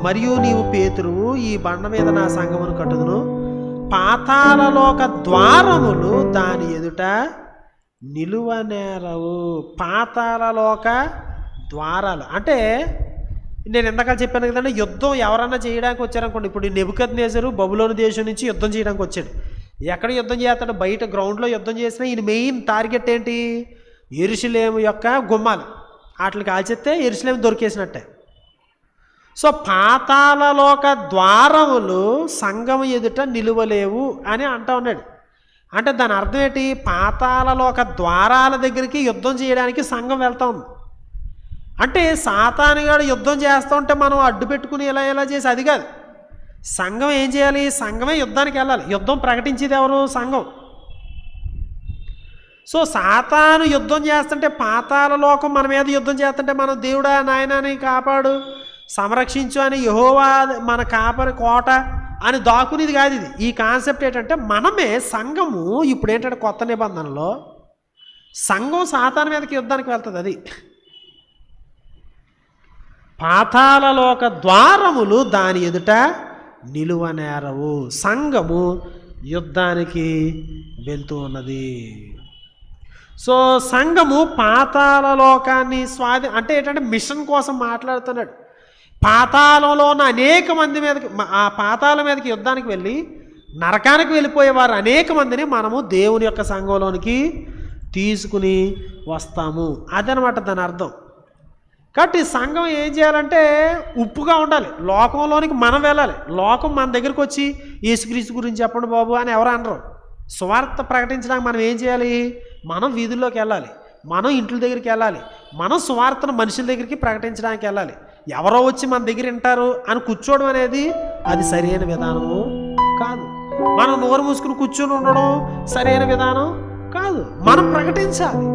మరియు నీవు పేతురువు, ఈ బండ మీద నా సంఘమును కట్టుదును, పాతాళలోక ద్వారములు దాని ఎదుట నిలువనేరవు. పాతాళలోక ద్వారాలు అంటే నేను ఎంతకాలం చెప్పాను కదండి, యుద్ధం ఎవరన్నా చేయడానికి వచ్చారనుకోండి. ఇప్పుడు నెబుకద్నెజరు బబులోను దేశం నుంచి యుద్ధం చేయడానికి వచ్చాడు. ఎక్కడ యుద్ధం చేస్తాడు? బయట గ్రౌండ్లో యుద్ధం చేసినా ఈయన మెయిన్ టార్గెట్ ఏంటి? యెరూషలేము యొక్క గుమ్మాలు. వాటిని కాల్చేస్తే యెరూషలేము దొరికేసినట్టే. సో పాతాళలోక ద్వారములు సంఘం ఎదుట నిలువలేవు అని అంటా ఉన్నాడు. అంటే దాని అర్థం ఏంటి? పాతాళలోక ద్వారాల దగ్గరికి యుద్ధం చేయడానికి సంఘం వెళ్తా ఉంది. అంటే సాతానుగాడు యుద్ధం చేస్తూ ఉంటే మనం అడ్డు పెట్టుకుని ఇలా చేసి అది కాదు. సంఘం ఏం చేయాలి? సంఘమే యుద్ధానికి వెళ్ళాలి. యుద్ధం ప్రకటించేది ఎవరు? సంఘం. సో సాతాను యుద్ధం చేస్తుంటే, పాతాళ లోకం మన మీద యుద్ధం చేస్తుంటే మనం దేవుడా నాయనాని కాపాడు, సంరక్షించు అని, యెహోవా మన కాపరి కోట అని దాకునేది కాదు ఇది. ఈ కాన్సెప్ట్ ఏంటంటే మనమే సంఘము. ఇప్పుడు ఏంటంటే కొత్త నిబంధనలో సంఘం సాతాను మీదకి యుద్ధానికి వెళ్తుంది. అది పాతాళలోక ద్వారములు దాని ఎదుట నిలువనేరవు. సంఘము యుద్ధానికి వెళ్తూ ఉన్నది. సో సంఘము పాతాళలోకాన్ని అంటే ఏంటంటే మిషన్ కోసం మాట్లాడుతున్నాడు. పాతాళంలో ఉన్న అనేక మంది మీదకి, ఆ పాతాళం మీదకి యుద్ధానికి వెళ్ళి నరకానికి వెళ్ళిపోయేవారు అనేక మందిని మనము దేవుని యొక్క సంఘంలోనికి తీసుకుని వస్తాము. అదనమాట దాని అర్థం. కాబట్టి సంఘం ఏం చేయాలంటే ఉప్పుగా ఉండాలి. లోకంలోనికి మనం వెళ్ళాలి. లోకం మన దగ్గరికి వచ్చి యేసుక్రీస్తు గురించి చెప్పండి బాబు అని ఎవరు అనరు. సువార్త ప్రకటించడానికి మనం ఏం చేయాలి? మనం వీధుల్లోకి వెళ్ళాలి, మనం ఇంట్ల దగ్గరికి వెళ్ళాలి, మనం సువార్తను మనుషుల దగ్గరికి ప్రకటించడానికి వెళ్ళాలి. ఎవరో వచ్చి మన దగ్గర వింటారు అని కూర్చోవడం అనేది అది సరైన విధానము కాదు. మనం నోరు మూసుకుని కూర్చొని ఉండడం సరైన విధానం కాదు. మనం ప్రకటించాలి.